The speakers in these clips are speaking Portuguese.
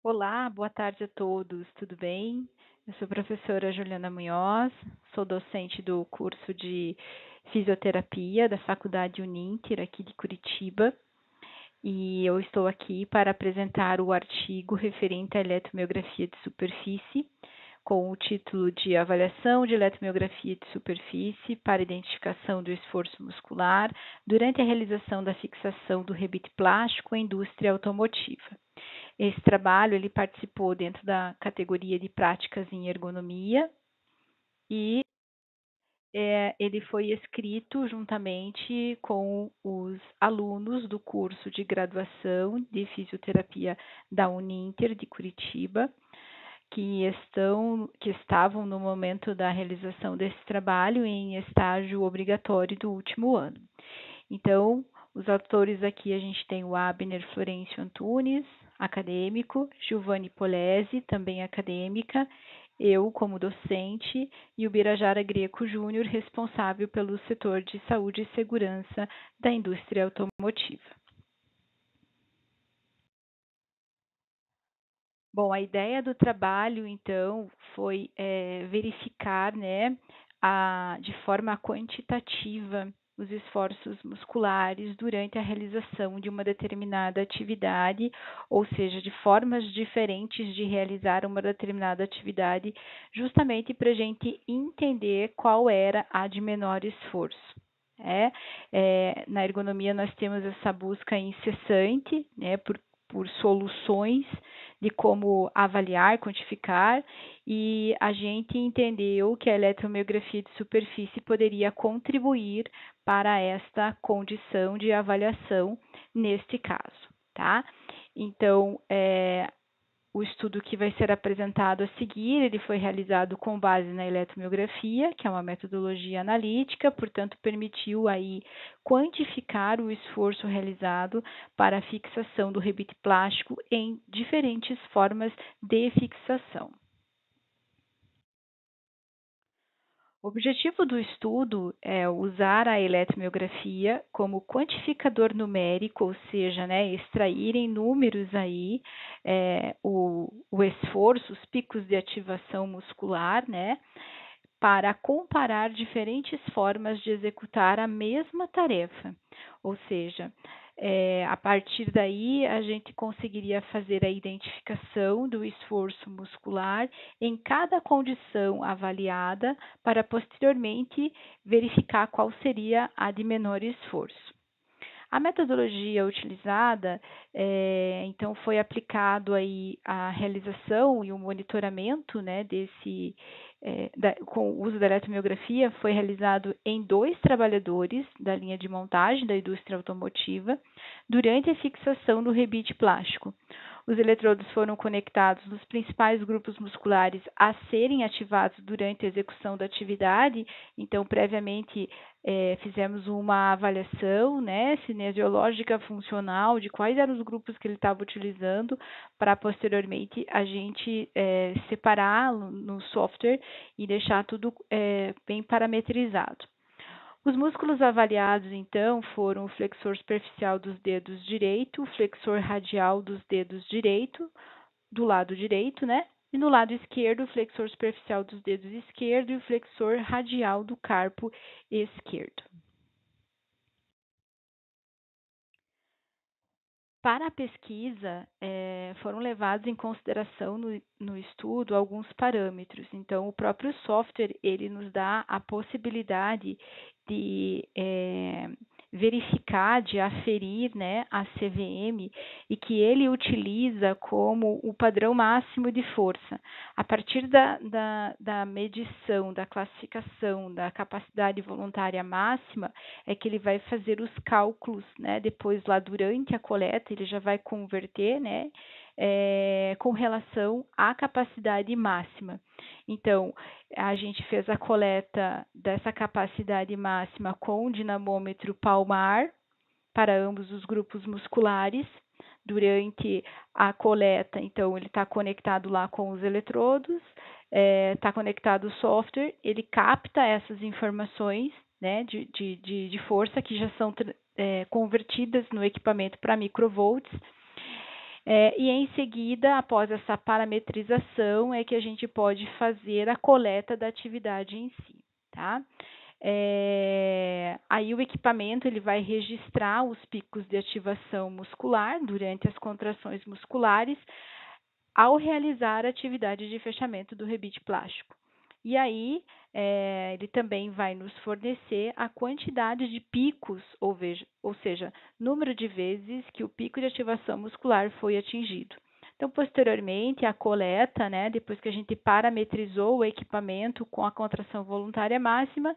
Olá, boa tarde a todos, tudo bem? Eu sou a professora Juliana Munhoz, sou docente do curso de Fisioterapia da Faculdade Uninter, aqui de Curitiba, e eu estou aqui para apresentar o artigo referente à eletromiografia de superfície, com o título de Avaliação de eletromiografia de superfície para identificação do esforço muscular durante a realização da fixação do rebite plástico em indústria automotiva. Esse trabalho ele participou dentro da categoria de práticas em ergonomia e ele foi escrito juntamente com os alunos do curso de graduação de fisioterapia da Uninter de Curitiba, que estavam no momento da realização desse trabalho em estágio obrigatório do último ano. Então, os autores aqui a gente tem o Abner Florencio Antunes, acadêmico, Giovanni Polese, também acadêmica, eu como docente e o Birajara Greco Júnior, responsável pelo setor de saúde e segurança da indústria automotiva. Bom, a ideia do trabalho, então, foi verificar, né, de forma quantitativa os esforços musculares durante a realização de uma determinada atividade, ou seja, de formas diferentes de realizar uma determinada atividade, justamente para a gente entender qual era a de menor esforço. Na ergonomia nós temos essa busca incessante, né, por soluções de como avaliar, quantificar, e a gente entendeu que a eletromiografia de superfície poderia contribuir para esta condição de avaliação neste caso, tá? Então, o estudo que vai ser apresentado a seguir, ele foi realizado com base na eletromiografia, que é uma metodologia analítica, portanto, permitiu aí quantificar o esforço realizado para a fixação do rebite plástico em diferentes formas de fixação. O objetivo do estudo é usar a eletromiografia como quantificador numérico, ou seja, né, extrair em números aí o esforço, os picos de ativação muscular, né, para comparar diferentes formas de executar a mesma tarefa. Ou seja, a partir daí a gente conseguiria fazer a identificação do esforço muscular em cada condição avaliada para posteriormente verificar qual seria a de menor esforço. A metodologia utilizada, então, foi aplicado aí a realização e o monitoramento, né, com o uso da eletromiografia, foi realizado em 2 trabalhadores da linha de montagem da indústria automotiva durante a fixação do rebite plástico. Os eletrodos foram conectados nos principais grupos musculares a serem ativados durante a execução da atividade. Então, previamente, fizemos uma avaliação, né, cinesiológica funcional de quais eram os grupos que ele estava utilizando para posteriormente a gente separar no software e deixar tudo bem parametrizado. Os músculos avaliados, então, foram o flexor superficial dos dedos direito, o flexor radial dos dedos direito, do lado direito, né? E no lado esquerdo, o flexor superficial dos dedos esquerdo e o flexor radial do carpo esquerdo. Para a pesquisa, foram levados em consideração no estudo alguns parâmetros. Então, o próprio software ele nos dá a possibilidade de verificar, de aferir, né, a CVM e que ele utiliza como o padrão máximo de força. A partir da medição, da classificação da capacidade voluntária máxima, é que ele vai fazer os cálculos, né, depois lá durante a coleta, ele já vai converter, né, com relação à capacidade máxima. Então, a gente fez a coleta dessa capacidade máxima com o dinamômetro palmar para ambos os grupos musculares. Durante a coleta, então, ele está conectado lá com os eletrodos, está conectado o software, ele capta essas informações, né, de força que já são convertidas no equipamento para microvolts. E em seguida, após essa parametrização, é que a gente pode fazer a coleta da atividade em si, tá? Aí o equipamento ele vai registrar os picos de ativação muscular durante as contrações musculares ao realizar a atividade de fechamento do rebite plástico. E aí, ele também vai nos fornecer a quantidade de picos, ou seja, número de vezes que o pico de ativação muscular foi atingido. Então, posteriormente, a coleta, né, depois que a gente parametrizou o equipamento com a contração voluntária máxima,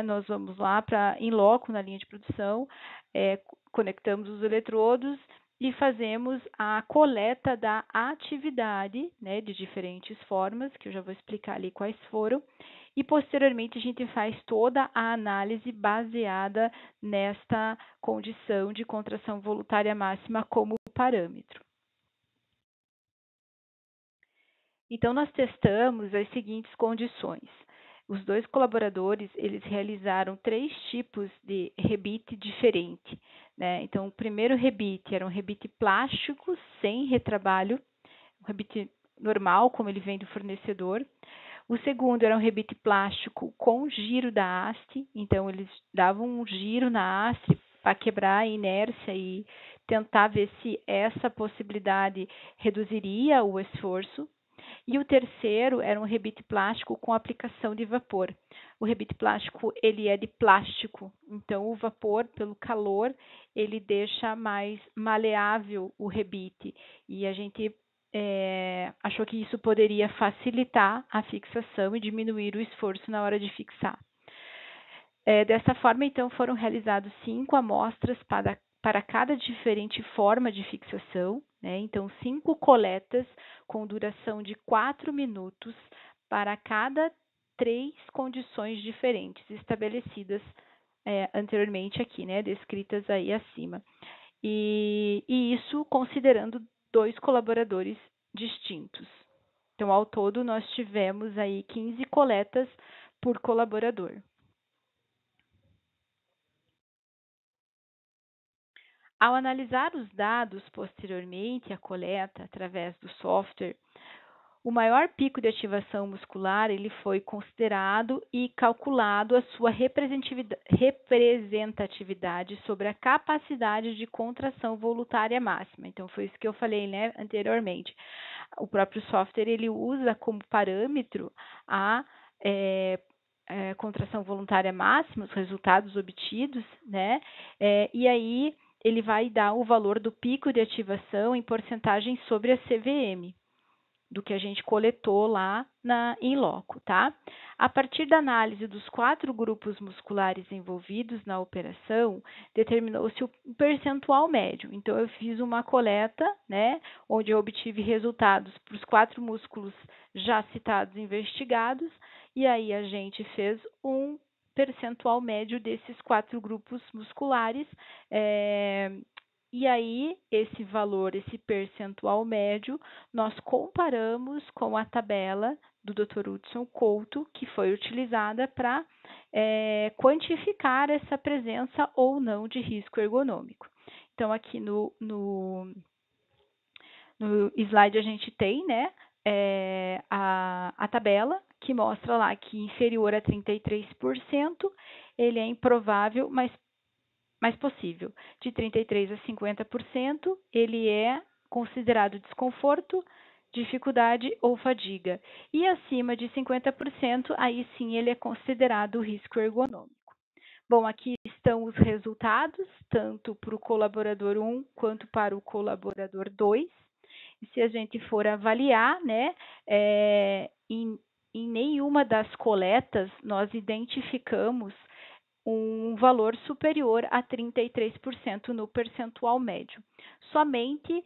nós vamos lá para in loco, na linha de produção, conectamos os eletrodos e fazemos a coleta da atividade, né, de diferentes formas, que eu já vou explicar ali quais foram, e posteriormente a gente faz toda a análise baseada nesta condição de contração voluntária máxima como parâmetro. Então, nós testamos as seguintes condições. Os 2 colaboradores, eles realizaram 3 tipos de rebite diferente, né? Então, o primeiro rebite era um rebite plástico, sem retrabalho, um rebite normal, como ele vem do fornecedor. O segundo era um rebite plástico com giro da haste, então eles davam um giro na haste para quebrar a inércia e tentar ver se essa possibilidade reduziria o esforço. E o terceiro era um rebite plástico com aplicação de vapor. O rebite plástico, ele é de plástico, então o vapor, pelo calor, ele deixa mais maleável o rebite. E a gente achou que isso poderia facilitar a fixação e diminuir o esforço na hora de fixar. Dessa forma, então, foram realizados 5 amostras para cada diferente forma de fixação, né? Então, 5 coletas com duração de 4 minutos para cada 3 condições diferentes estabelecidas anteriormente aqui, né? Descritas aí acima. E isso considerando 2 colaboradores distintos. Então, ao todo, nós tivemos aí 15 coletas por colaborador. Ao analisar os dados posteriormente à coleta através do software, o maior pico de ativação muscular ele foi considerado e calculado a sua representatividade sobre a capacidade de contração voluntária máxima. Então, foi isso que eu falei, né, anteriormente. O próprio software ele usa como parâmetro a contração voluntária máxima, os resultados obtidos, né? E aí ele vai dar o valor do pico de ativação em porcentagem sobre a CVM, do que a gente coletou lá in loco, tá? A partir da análise dos 4 grupos musculares envolvidos na operação, determinou-se o percentual médio. Então, eu fiz uma coleta, né, onde eu obtive resultados para os 4 músculos já citados e investigados, e aí a gente fez um percentual médio desses 4 grupos musculares, e aí, esse valor, esse percentual médio, nós comparamos com a tabela do Dr. Hudson Couto, que foi utilizada para quantificar essa presença ou não de risco ergonômico. Então, aqui no slide a gente tem, né, a tabela que mostra lá que inferior a 33%, ele é improvável, mas possível. De 33% a 50%, ele é considerado desconforto, dificuldade ou fadiga. E acima de 50%, aí sim ele é considerado risco ergonômico. Bom, aqui estão os resultados, tanto para o colaborador 1 quanto para o colaborador 2. E se a gente for avaliar, né, em nenhuma das coletas nós identificamos um valor superior a 33% no percentual médio. Somente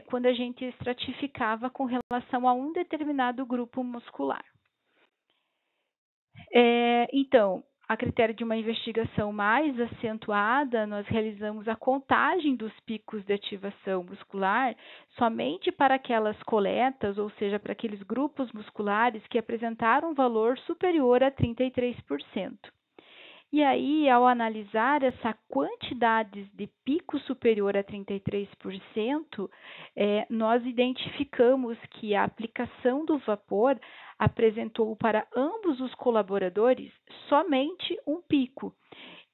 quando a gente estratificava com relação a um determinado grupo muscular. Então, a critério de uma investigação mais acentuada, nós realizamos a contagem dos picos de ativação muscular somente para aquelas coletas, ou seja, para aqueles grupos musculares que apresentaram um valor superior a 33%. E aí, ao analisar essa quantidade de pico superior a 33%, nós identificamos que a aplicação do vapor apresentou para ambos os colaboradores somente um pico,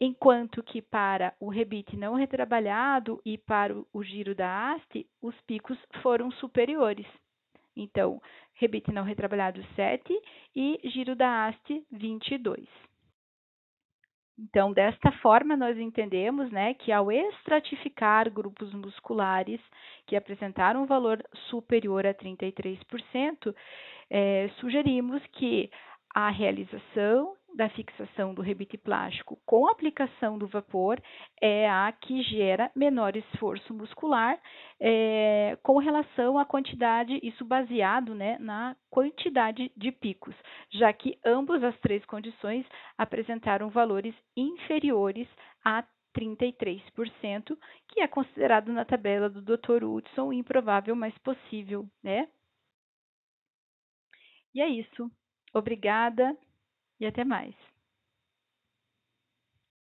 enquanto que para o rebite não retrabalhado e para o giro da haste, os picos foram superiores. Então, rebite não retrabalhado 7 e giro da haste 22. Então, desta forma, nós entendemos, né, que ao estratificar grupos musculares que apresentaram um valor superior a 33%, sugerimos que a realização da fixação do rebite plástico com aplicação do vapor é a que gera menor esforço muscular com relação à quantidade, isso baseado, né, na quantidade de picos, já que ambas as três condições apresentaram valores inferiores a 33%, que é considerado na tabela do Dr. Hudson improvável, mas possível, né? E é isso. Obrigada e até mais.